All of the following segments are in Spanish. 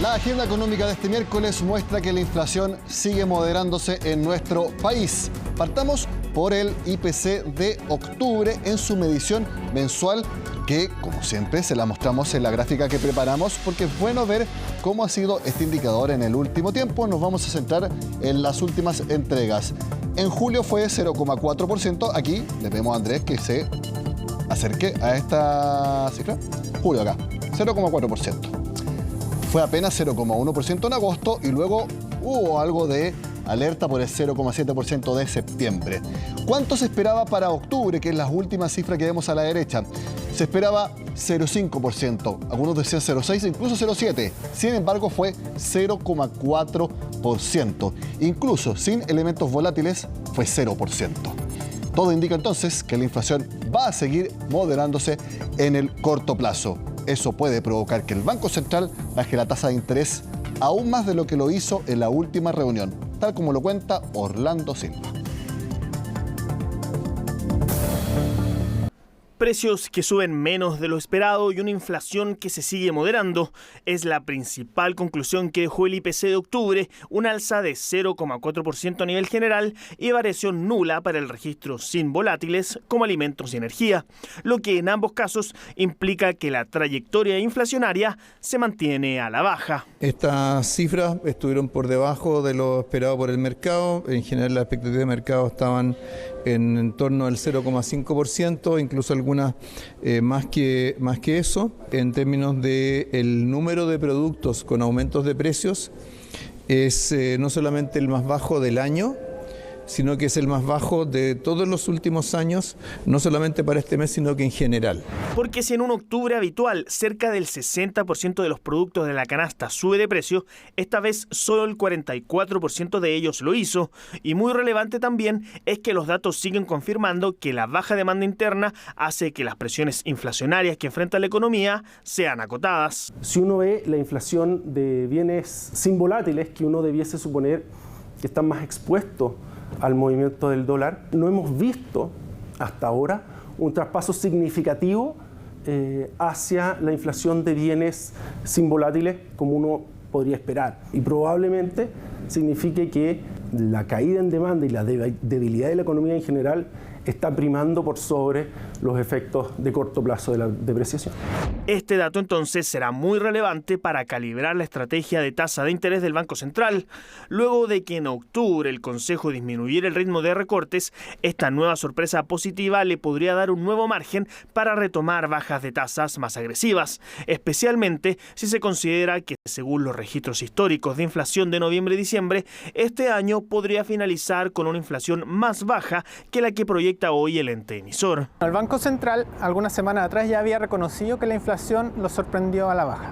La agenda económica de este miércoles muestra que la inflación sigue moderándose en nuestro país. Partamos por el IPC de octubre en su medición mensual, que como siempre se la mostramos en la gráfica que preparamos porque es bueno ver cómo ha sido este indicador en el último tiempo. Nos vamos a centrar en las últimas entregas. En julio fue 0,4%. Aquí le pedimos a Andrés que se acerque a esta cifra. Julio acá, 0,4%. Fue apenas 0,1% en agosto y luego hubo algo de alerta por el 0,7% de septiembre. ¿Cuánto se esperaba para octubre, que es la última cifra que vemos a la derecha? Se esperaba 0,5%, algunos decían 0,6%, incluso 0,7%. Sin embargo, fue 0,4%. Incluso sin elementos volátiles, fue 0%. Todo indica entonces que la inflación va a seguir moderándose en el corto plazo. Eso puede provocar que el Banco Central baje la tasa de interés aún más de lo que lo hizo en la última reunión, tal como lo cuenta Orlando Silva. Precios que suben menos de lo esperado y una inflación que se sigue moderando es la principal conclusión que dejó el IPC de octubre, un alza de 0,4% a nivel general y variación nula para el registro sin volátiles como alimentos y energía, lo que en ambos casos implica que la trayectoria inflacionaria se mantiene a la baja. Estas cifras estuvieron por debajo de lo esperado por el mercado. En general las expectativas de mercado estaban en torno al 0,5%, incluso algunas más que eso. En términos del número de productos con aumentos de precios, es no solamente el más bajo del año, sino que es el más bajo de todos los últimos años, no solamente para este mes, sino que en general. Porque si en un octubre habitual cerca del 60% de los productos de la canasta sube de precio, esta vez solo el 44% de ellos lo hizo. Y muy relevante también es que los datos siguen confirmando que la baja demanda interna hace que las presiones inflacionarias que enfrenta la economía sean acotadas. Si uno ve la inflación de bienes sin volátiles, que uno debiese suponer que están más expuestos al movimiento del dólar, no hemos visto hasta ahora un traspaso significativo hacia la inflación de bienes sin volátiles como uno podría esperar. Y probablemente signifique que la caída en demanda y la debilidad de la economía en general está primando por sobre los efectos de corto plazo de la depreciación. Este dato entonces será muy relevante para calibrar la estrategia de tasa de interés del Banco Central. Luego de que en octubre el Consejo disminuyera el ritmo de recortes, esta nueva sorpresa positiva le podría dar un nuevo margen para retomar bajas de tasas más agresivas, especialmente si se considera que, según los registros históricos de inflación de noviembre y diciembre, este año podría finalizar con una inflación más baja que la que proyecta hoy el ente emisor. El Banco Central algunas semanas atrás ya había reconocido que la inflación lo sorprendió a la baja.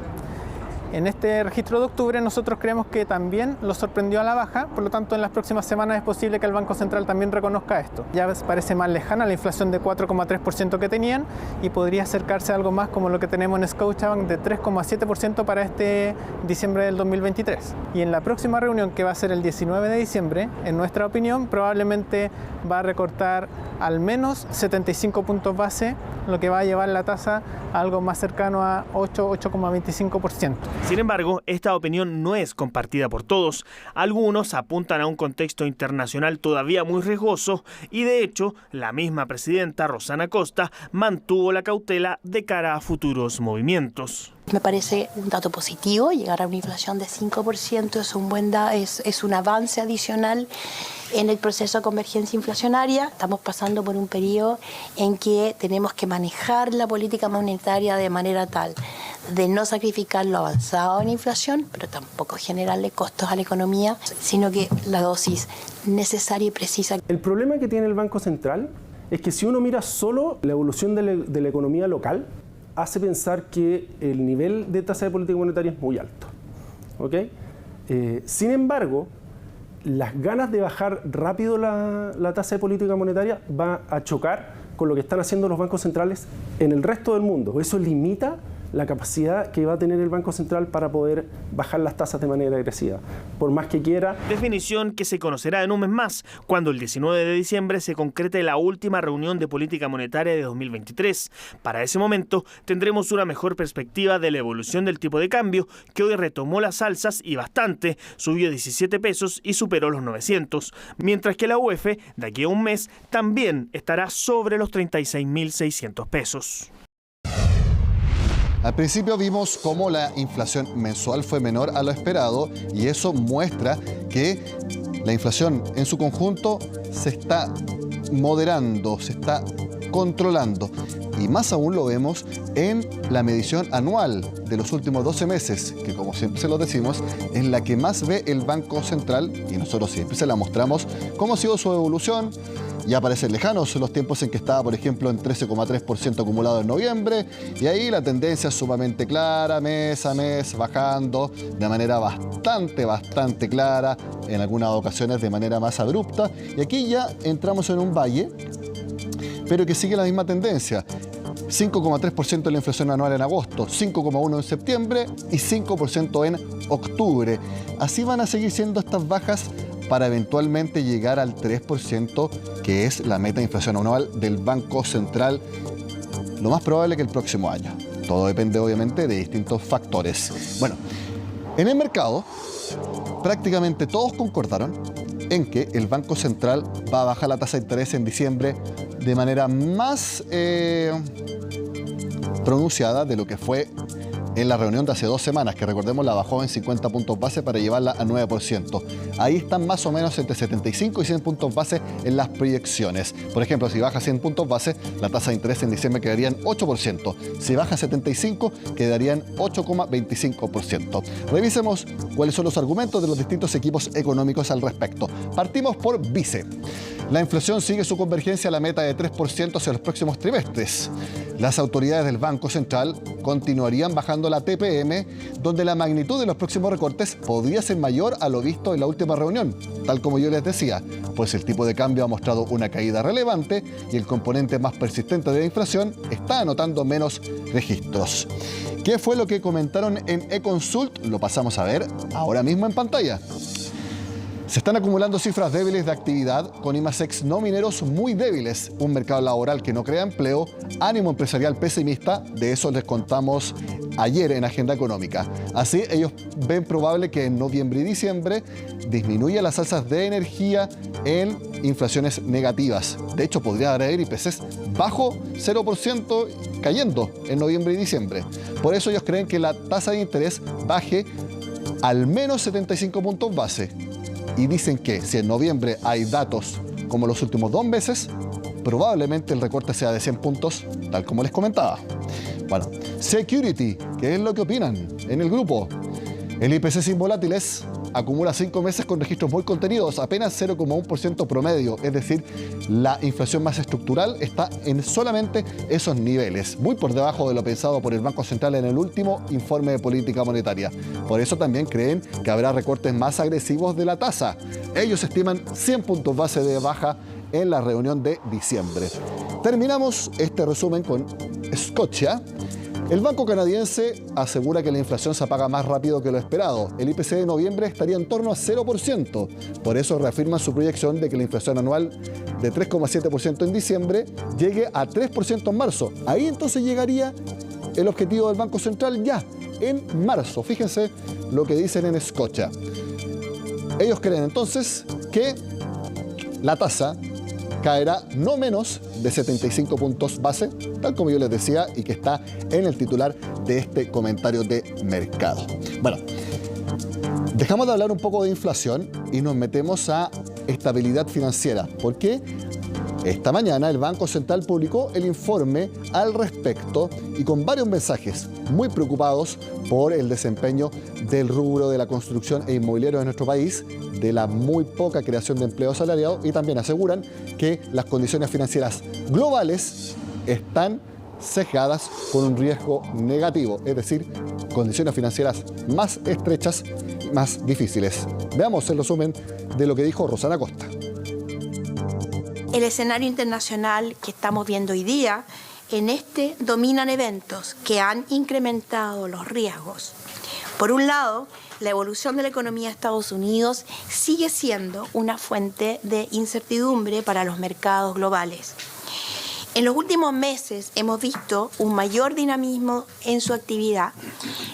En este registro de octubre nosotros creemos que también lo sorprendió a la baja, por lo tanto en las próximas semanas es posible que el Banco Central también reconozca esto. Ya parece más lejana la inflación de 4,3% que tenían y podría acercarse a algo más como lo que tenemos en Scotiabank de 3,7% para este diciembre del 2023. Y en la próxima reunión, que va a ser el 19 de diciembre, en nuestra opinión probablemente va a recortar al menos 75 puntos base, lo que va a llevar la tasa a algo más cercano a 8,25%. Sin embargo, esta opinión no es compartida por todos. Algunos apuntan a un contexto internacional todavía muy riesgoso y, de hecho, la misma presidenta Rosana Costa mantuvo la cautela de cara a futuros movimientos. Me parece un dato positivo, llegar a una inflación de 5% es un buen es un avance adicional en el proceso de convergencia inflacionaria. Estamos pasando por un periodo en que tenemos que manejar la política monetaria de manera tal de no sacrificar lo avanzado en inflación, pero tampoco generarle costos a la economía, sino que la dosis necesaria y precisa. El problema que tiene el Banco Central es que si uno mira solo la evolución de la economía local, hace pensar que el nivel de tasa de política monetaria es muy alto. ¿Okay? Sin embargo, las ganas de bajar rápido la tasa de política monetaria va a chocar con lo que están haciendo los bancos centrales en el resto del mundo. Eso limita la capacidad que va a tener el Banco Central para poder bajar las tasas de manera agresiva, por más que quiera. Definición que se conocerá en un mes más, cuando el 19 de diciembre se concrete la última reunión de política monetaria de 2023. Para ese momento tendremos una mejor perspectiva de la evolución del tipo de cambio, que hoy retomó las alzas y bastante, subió 17 pesos y superó los 900, mientras que la UF de aquí a un mes también estará sobre los 36.600 pesos. Al principio vimos cómo la inflación mensual fue menor a lo esperado y eso muestra que la inflación en su conjunto se está moderando, se está controlando. Y más aún lo vemos en la medición anual de los últimos 12 meses, que como siempre se lo decimos, es la que más ve el Banco Central y nosotros siempre se la mostramos cómo ha sido su evolución. Ya parecen lejanos los tiempos en que estaba, por ejemplo, en 13,3% acumulado en noviembre, y ahí la tendencia es sumamente clara, mes a mes, bajando de manera bastante clara, en algunas ocasiones de manera más abrupta, y aquí ya entramos en un valle, pero que sigue la misma tendencia. 5,3% la inflación anual en agosto, 5,1% en septiembre y 5% en octubre. Así van a seguir siendo estas bajas para eventualmente llegar al 3%, que es la meta de inflación anual del Banco Central, lo más probable que el próximo año. Todo depende obviamente de distintos factores. Bueno, en el mercado prácticamente todos concordaron en que el Banco Central va a bajar la tasa de interés en diciembre de manera más pronunciada de lo que fue en la reunión de hace 2 semanas, que recordemos la bajó en 50 puntos base para llevarla a 9%. Ahí están más o menos entre 75 y 100 puntos base en las proyecciones. Por ejemplo, si baja 100 puntos base, la tasa de interés en diciembre quedaría en 8%. Si baja 75, quedarían 8,25%. Revisemos cuáles son los argumentos de los distintos equipos económicos al respecto. Partimos por Vice. La inflación sigue su convergencia a la meta de 3% hacia los próximos trimestres. Las autoridades del Banco Central continuarían bajando la TPM, donde la magnitud de los próximos recortes podría ser mayor a lo visto en la última reunión, tal como yo les decía, pues el tipo de cambio ha mostrado una caída relevante y el componente más persistente de la inflación está anotando menos registros. ¿Qué fue lo que comentaron en eConsult? Lo pasamos a ver ahora mismo en pantalla. Se están acumulando cifras débiles de actividad con IMACEX no mineros muy débiles, un mercado laboral que no crea empleo, ánimo empresarial pesimista, de eso les contamos ayer en Agenda Económica. Así, ellos ven probable que en noviembre y diciembre disminuya las alzas de energía en inflaciones negativas. De hecho, podría haber IPCs bajo 0% cayendo en noviembre y diciembre. Por eso ellos creen que la tasa de interés baje al menos 75 puntos base. Y dicen que si en noviembre hay datos como los últimos 2 meses, probablemente el recorte sea de 100 puntos, tal como les comentaba. Bueno, Security, ¿qué es lo que opinan en el grupo? El IPC sin volátiles acumula 5 meses con registros muy contenidos, apenas 0,1% promedio, es decir, la inflación más estructural está en solamente esos niveles, muy por debajo de lo pensado por el Banco Central en el último informe de política monetaria. Por eso también creen que habrá recortes más agresivos de la tasa. Ellos estiman 100 puntos base de baja en la reunión de diciembre. Terminamos este resumen con Scotia. El banco canadiense asegura que la inflación se apaga más rápido que lo esperado. El IPC de noviembre estaría en torno a 0%. Por eso reafirman su proyección de que la inflación anual de 3,7% en diciembre llegue a 3% en marzo. Ahí entonces llegaría el objetivo del Banco Central ya en marzo. Fíjense lo que dicen en Scotia. Ellos creen entonces que la tasa caerá no menos de 75 puntos base, tal como yo les decía, y que está en el titular de este comentario de mercado. Bueno, dejamos de hablar un poco de inflación y nos metemos a estabilidad financiera. ¿Por qué? Esta mañana el Banco Central publicó el informe al respecto y con varios mensajes muy preocupados por el desempeño del rubro de la construcción e inmobiliario de nuestro país, de la muy poca creación de empleo asalariado, y también aseguran que las condiciones financieras globales están sesgadas con un riesgo negativo, es decir, condiciones financieras más estrechas y más difíciles. Veamos el resumen de lo que dijo Rosana Costa. El escenario internacional que estamos viendo hoy día en este dominan eventos que han incrementado los riesgos. Por un lado, la evolución de la economía de Estados Unidos sigue siendo una fuente de incertidumbre para los mercados globales. En los últimos meses hemos visto un mayor dinamismo en su actividad,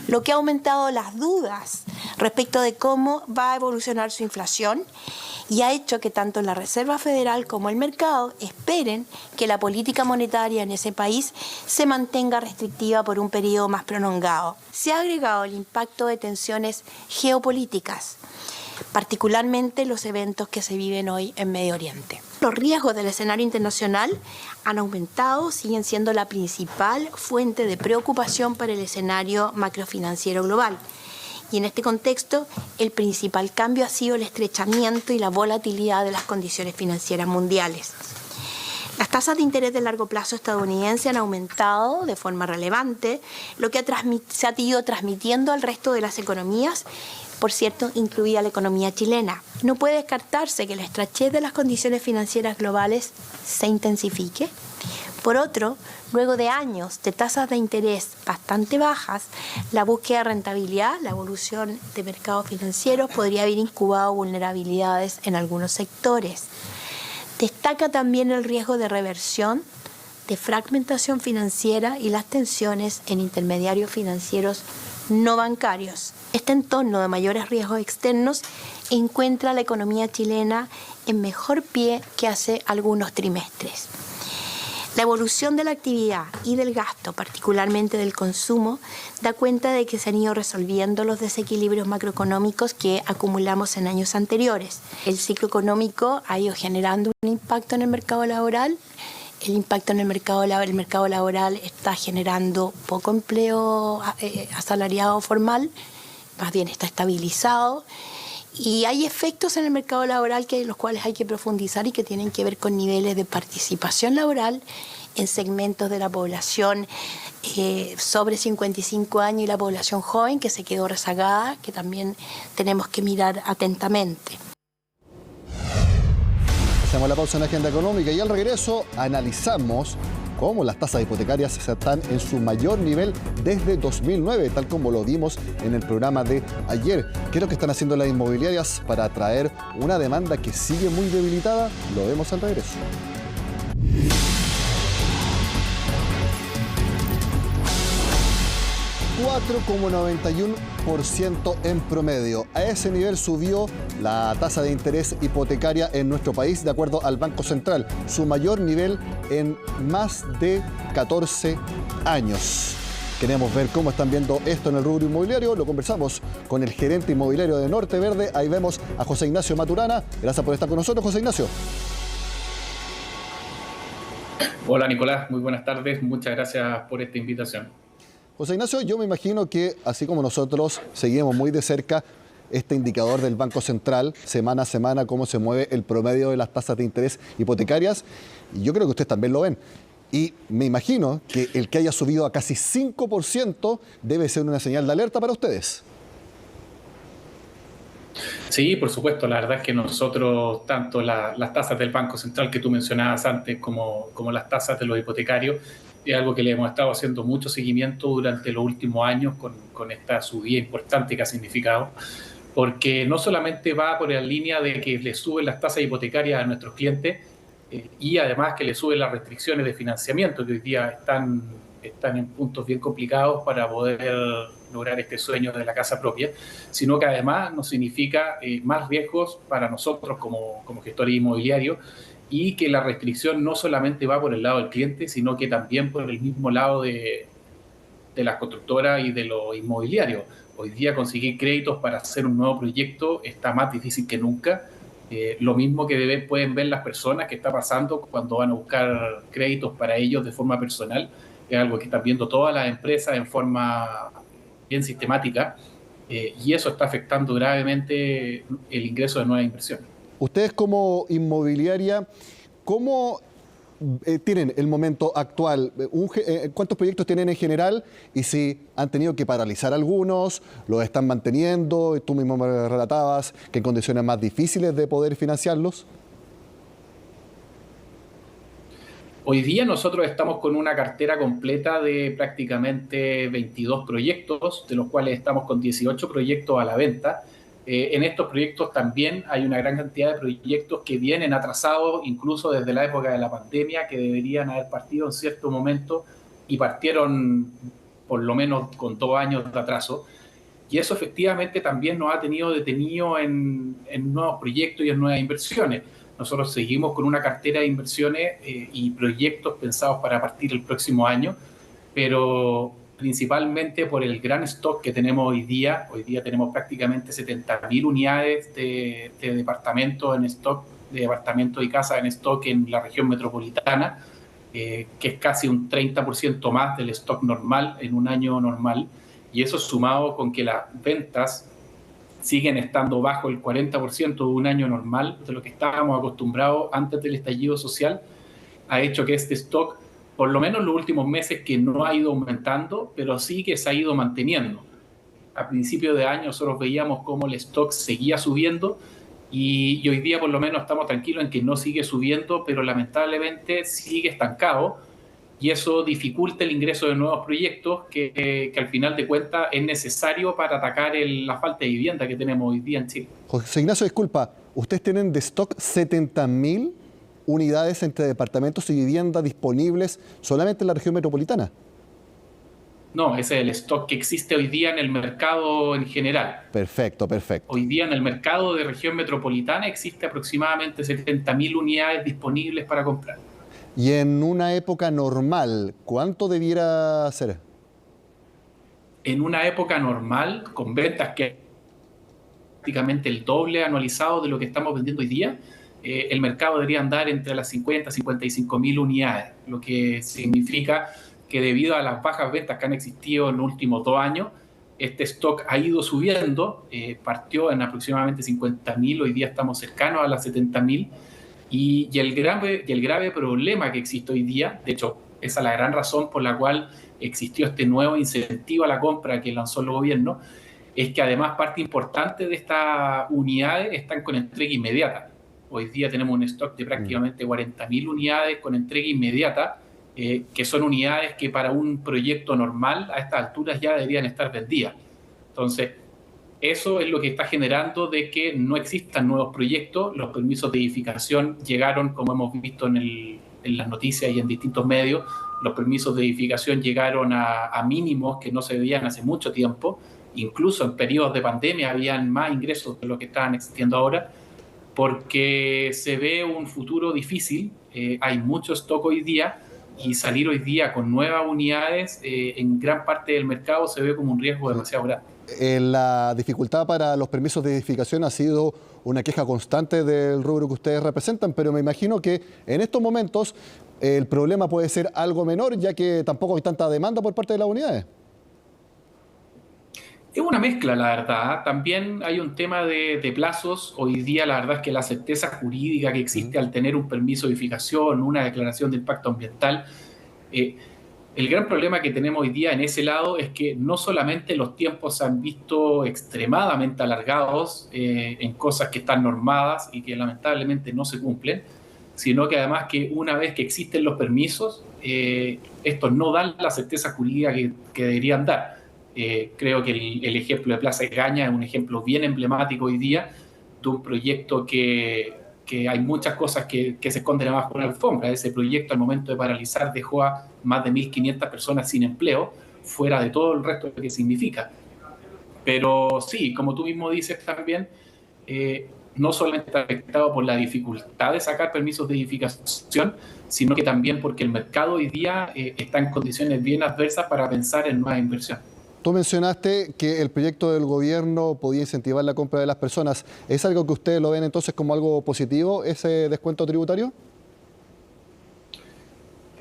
lo que ha aumentado las dudas respecto de cómo va a evolucionar su inflación y ha hecho que tanto la Reserva Federal como el mercado esperen que la política monetaria en ese país se mantenga restrictiva por un periodo más prolongado. Se ha agregado el impacto de tensiones geopolíticas, particularmente los eventos que se viven hoy en Medio Oriente. Los riesgos del escenario internacional han aumentado, siguen siendo la principal fuente de preocupación para el escenario macrofinanciero global. Y en este contexto, el principal cambio ha sido el estrechamiento y la volatilidad de las condiciones financieras mundiales. Las tasas de interés de largo plazo estadounidenses han aumentado de forma relevante, lo que se ha ido transmitiendo al resto de las economías, por cierto, incluida la economía chilena. No puede descartarse que la estrechez de las condiciones financieras globales se intensifique. Por otro, luego de años de tasas de interés bastante bajas, la búsqueda de rentabilidad, la evolución de mercados financieros podría haber incubado vulnerabilidades en algunos sectores. Destaca también el riesgo de reversión, de fragmentación financiera y las tensiones en intermediarios financieros no bancarios. Este entorno de mayores riesgos externos encuentra a la economía chilena en mejor pie que hace algunos trimestres. La evolución de la actividad y del gasto, particularmente del consumo, da cuenta de que se han ido resolviendo los desequilibrios macroeconómicos que acumulamos en años anteriores. El ciclo económico ha ido generando un impacto en el mercado laboral. El impacto en el mercado laboral está generando poco empleo asalariado formal, más bien está estabilizado. Y hay efectos en el mercado laboral los cuales hay que profundizar y que tienen que ver con niveles de participación laboral en segmentos de la población sobre 55 años y la población joven que se quedó rezagada, que también tenemos que mirar atentamente. Hacemos la pausa en la agenda económica y al regreso analizamos cómo las tasas hipotecarias están en su mayor nivel desde 2009, tal como lo vimos en el programa de ayer. ¿Qué es lo que están haciendo las inmobiliarias para atraer una demanda que sigue muy debilitada? Lo vemos al regreso. ...4,91% en promedio. A ese nivel subió la tasa de interés hipotecaria en nuestro país, de acuerdo al Banco Central, su mayor nivel en más de 14 años. Queremos ver cómo están viendo esto en el rubro inmobiliario. Lo conversamos con el gerente inmobiliario de Norte Verde. Ahí vemos a José Ignacio Maturana. Gracias por estar con nosotros, José Ignacio. Hola Nicolás, muy buenas tardes. Muchas gracias por esta invitación. José Ignacio, yo me imagino que, así como nosotros seguimos muy de cerca este indicador del Banco Central, semana a semana, cómo se mueve el promedio de las tasas de interés hipotecarias, y yo creo que ustedes también lo ven. Y me imagino que el que haya subido a casi 5% debe ser una señal de alerta para ustedes. Sí, por supuesto. La verdad es que nosotros, tanto las tasas del Banco Central que tú mencionabas antes como las tasas de los hipotecarios, es algo que le hemos estado haciendo mucho seguimiento durante los últimos años con esta subida importante que ha significado, porque no solamente va por la línea de que le suben las tasas hipotecarias a nuestros clientes y además que le suben las restricciones de financiamiento que hoy día están en puntos bien complicados para poder lograr este sueño de la casa propia, sino que además nos significa más riesgos para nosotros como gestores inmobiliarios, y que la restricción no solamente va por el lado del cliente, sino que también por el mismo lado de las constructoras y de los inmobiliarios. Hoy día conseguir créditos para hacer un nuevo proyecto está más difícil que nunca. Lo mismo que pueden ver las personas que está pasando cuando van a buscar créditos para ellos de forma personal. Es algo que están viendo todas las empresas en forma bien sistemática, y eso está afectando gravemente el ingreso de nuevas inversiones. Ustedes como inmobiliaria, ¿cómo tienen el momento actual? ¿Cuántos proyectos tienen en general? Y si han tenido que paralizar algunos, los están manteniendo, tú mismo me relatabas que en condiciones más difíciles de poder financiarlos. Hoy día nosotros estamos con una cartera completa de prácticamente 22 proyectos, de los cuales estamos con 18 proyectos a la venta. En estos proyectos también hay una gran cantidad de proyectos que vienen atrasados, incluso desde la época de la pandemia, que deberían haber partido en cierto momento y partieron por lo menos con 2 años de atraso. Y eso efectivamente también nos ha tenido detenido en nuevos proyectos y en nuevas inversiones. Nosotros seguimos con una cartera de inversiones y proyectos pensados para partir el próximo año, pero principalmente por el gran stock que tenemos hoy día. Hoy día tenemos prácticamente 70.000 unidades de departamentos en stock, de departamentos y casas en stock en la región metropolitana, que es casi un 30% más del stock normal en un año normal. Y eso sumado con que las ventas siguen estando bajo el 40% de un año normal, de lo que estábamos acostumbrados antes del estallido social, ha hecho que este stock, por lo menos en los últimos meses, que no ha ido aumentando, pero sí que se ha ido manteniendo. A principio de año nosotros veíamos cómo el stock seguía subiendo y hoy día por lo menos estamos tranquilos en que no sigue subiendo, pero lamentablemente sigue estancado y eso dificulta el ingreso de nuevos proyectos que al final de cuentas es necesario para atacar la falta de vivienda que tenemos hoy día en Chile. José Ignacio, disculpa, ¿ustedes tienen de stock 70.000 unidades entre departamentos y viviendas disponibles solamente en la región metropolitana? No, ese es el stock que existe hoy día en el mercado en general. Perfecto. Hoy día en el mercado de región metropolitana existe aproximadamente 70.000 unidades disponibles para comprar. Y en una época normal, ¿cuánto debiera ser? En una época normal, con ventas que prácticamente el doble anualizado de lo que estamos vendiendo hoy día, el mercado debería andar entre las 50 y 55.000 unidades, lo que significa que debido a las bajas ventas que han existido en los últimos 2 años, este stock ha ido subiendo, partió en aproximadamente 50.000, hoy día estamos cercanos a las 70.000, y el grave problema que existe hoy día, de hecho, esa es la gran razón por la cual existió este nuevo incentivo a la compra que lanzó el gobierno, es que además parte importante de estas unidades están con entrega inmediata. Hoy día tenemos un stock de prácticamente 40.000 unidades con entrega inmediata, que son unidades que para un proyecto normal a estas alturas ya deberían estar vendidas. Entonces, eso es lo que está generando de que no existan nuevos proyectos. Los permisos de edificación llegaron, como hemos visto en las noticias y en distintos medios, los permisos de edificación llegaron a mínimos que no se veían hace mucho tiempo. Incluso en periodos de pandemia habían más ingresos de lo que estaban existiendo ahora, porque se ve un futuro difícil. Hay mucho stock hoy día y salir hoy día con nuevas unidades en gran parte del mercado se ve como un riesgo demasiado grande. La dificultad para los permisos de edificación ha sido una queja constante del rubro que ustedes representan, pero me imagino que en estos momentos el problema puede ser algo menor, ya que tampoco hay tanta demanda por parte de las unidades. Es una mezcla, la verdad. También hay un tema de plazos. Hoy día la verdad es que la certeza jurídica que existe al tener un permiso de edificación, una declaración de impacto ambiental, el gran problema que tenemos hoy día en ese lado es que no solamente los tiempos se han visto extremadamente alargados en cosas que están normadas y que lamentablemente no se cumplen, sino que además que una vez que existen los permisos, estos no dan la certeza jurídica que deberían dar. Creo que el ejemplo de Plaza Egaña es un ejemplo bien emblemático hoy día de un proyecto que hay muchas cosas que se esconden abajo de la alfombra. Ese proyecto al momento de paralizar dejó a más de 1.500 personas sin empleo, fuera de todo el resto que significa. Pero sí, como tú mismo dices también, no solamente está afectado por la dificultad de sacar permisos de edificación, sino que también porque el mercado hoy día está en condiciones bien adversas para pensar en nueva inversión. Tú mencionaste que el proyecto del gobierno podía incentivar la compra de las personas. ¿Es algo que ustedes lo ven entonces como algo positivo, ese descuento tributario?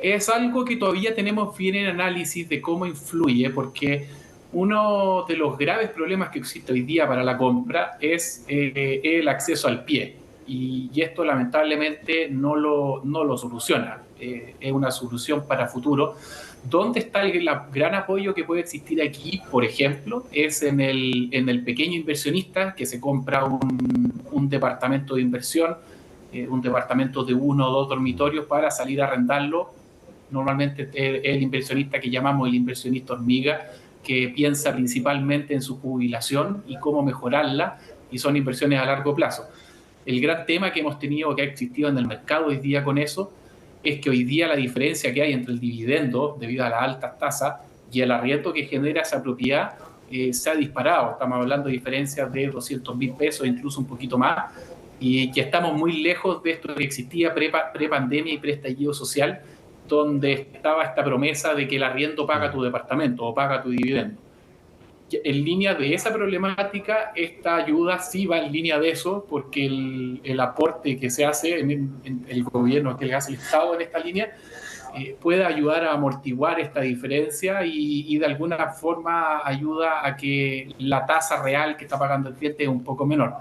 Es algo que todavía tenemos bien en análisis de cómo influye, porque uno de los graves problemas que existe hoy día para la compra es el acceso al pie. Y esto lamentablemente no lo soluciona. Es una solución para futuro. ¿Dónde está el gran apoyo que puede existir aquí, por ejemplo? Es en el pequeño inversionista que se compra un departamento de inversión, un departamento de 1 o 2 dormitorios para salir a arrendarlo Normalmente el inversionista que llamamos el inversionista hormiga, que piensa principalmente en su jubilación y cómo mejorarla, y son inversiones a largo plazo. El gran tema que hemos tenido, que ha existido en el mercado hoy día con eso, es que hoy día la diferencia que hay entre el dividendo, debido a las altas tasas, y el arriendo que genera esa propiedad, se ha disparado. Estamos hablando de diferencias de 200.000 pesos, incluso un poquito más, y que estamos muy lejos de esto que existía pre-pandemia y pre-estallido social, donde estaba esta promesa de que el arriendo paga tu departamento o paga tu dividendo. En línea de esa problemática, esta ayuda sí va en línea de eso, porque el aporte que se hace en el gobierno, que hace el Estado en esta línea, puede ayudar a amortiguar esta diferencia y de alguna forma ayuda a que la tasa real que está pagando el cliente es un poco menor.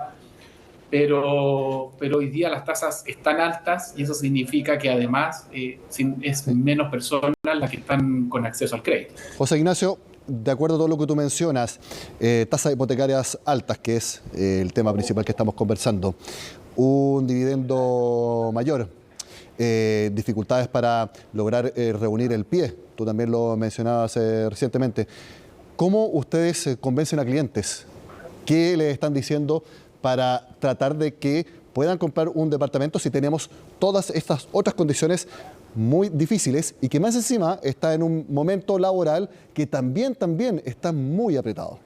Pero hoy día las tasas están altas y eso significa que además es menos personas las que están con acceso al crédito. José Ignacio, de acuerdo a todo lo que tú mencionas, tasas hipotecarias altas, que es el tema principal que estamos conversando, un dividendo mayor, dificultades para lograr reunir el pie, tú también lo mencionabas recientemente. ¿Cómo ustedes convencen a clientes? ¿Qué les están diciendo para tratar de que puedan comprar un departamento si tenemos todas estas otras condiciones muy difíciles y que más encima está en un momento laboral que también está muy apretado?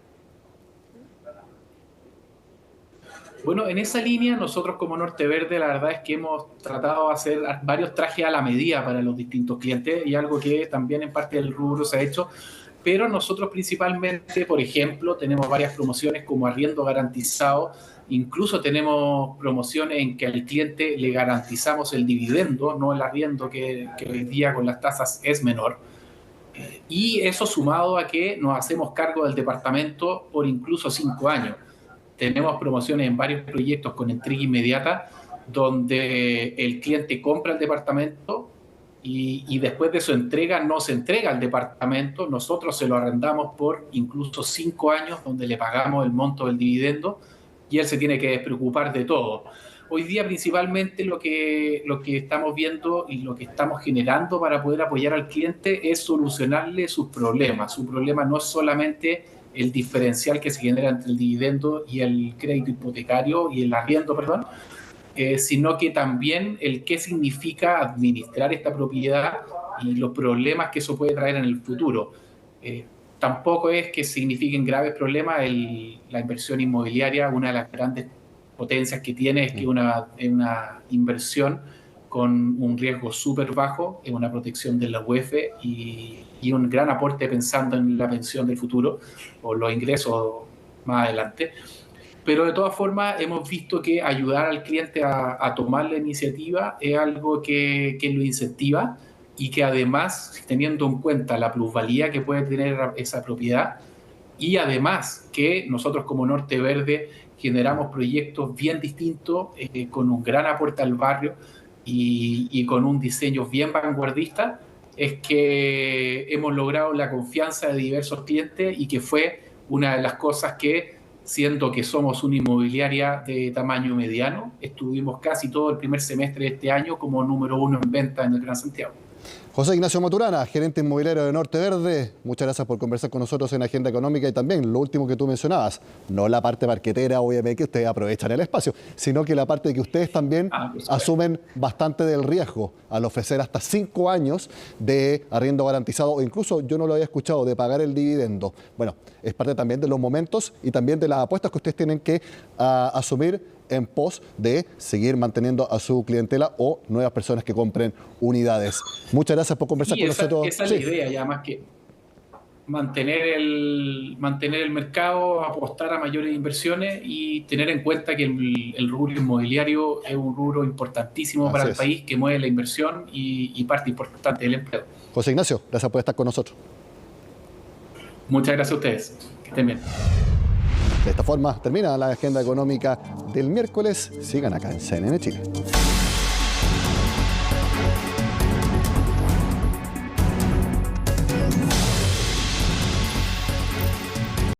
Bueno, en esa línea nosotros como Norte Verde la verdad es que hemos tratado de hacer varios trajes a la medida para los distintos clientes y algo que también en parte del rubro se ha hecho, pero nosotros principalmente, por ejemplo, tenemos varias promociones como arriendo garantizado. Incluso tenemos promociones en que al cliente le garantizamos el dividendo, no el arriendo que hoy día con las tasas es menor. Y eso sumado a que nos hacemos cargo del departamento por incluso 5 años. Tenemos promociones en varios proyectos con entrega inmediata, donde el cliente compra el departamento y después de su entrega no se entrega al departamento, nosotros se lo arrendamos por incluso 5 años, donde le pagamos el monto del dividendo, y él se tiene que despreocupar de todo. Hoy día principalmente lo que estamos viendo y lo que estamos generando para poder apoyar al cliente es solucionarle sus problemas. Su problema no es solamente el diferencial que se genera entre el dividendo y el crédito hipotecario y el arriendo, perdón, sino que también el qué significa administrar esta propiedad y los problemas que eso puede traer en el futuro. Tampoco es que signifiquen graves problemas. La inversión inmobiliaria, una de las grandes potencias que tiene es que es una inversión con un riesgo súper bajo, es una protección de la UEF y un gran aporte pensando en la pensión del futuro o los ingresos más adelante. Pero de todas formas hemos visto que ayudar al cliente a tomar la iniciativa es algo que lo incentiva y que además, teniendo en cuenta la plusvalía que puede tener esa propiedad y además que nosotros como Norte Verde generamos proyectos bien distintos, con un gran aporte al barrio y con un diseño bien vanguardista, es que hemos logrado la confianza de diversos clientes y que fue una de las cosas que, siendo que somos una inmobiliaria de tamaño mediano, estuvimos casi todo el primer semestre de este año como número 1 en venta en el Gran Santiago. José Ignacio Maturana, gerente inmobiliario de Norte Verde, muchas gracias por conversar con nosotros en Agenda Económica y también lo último que tú mencionabas, no la parte marquetera, obviamente, que ustedes aprovechan el espacio, sino que la parte de que ustedes también asumen bastante del riesgo al ofrecer hasta 5 años de arriendo garantizado o incluso, yo no lo había escuchado, de pagar el dividendo. Bueno, es parte también de los momentos y también de las apuestas que ustedes tienen que asumir en pos de seguir manteniendo a su clientela o nuevas personas que compren unidades. Muchas gracias por conversar con nosotros. Esa es la idea, ya más que mantener el mercado, apostar a mayores inversiones y tener en cuenta que el rubro inmobiliario es un rubro importantísimo para el país, que mueve la inversión y parte importante del empleo. José Ignacio, gracias por estar con nosotros. Muchas gracias a ustedes. Que estén bien. De esta forma termina la agenda económica del miércoles. Sigan acá en CNN Chile.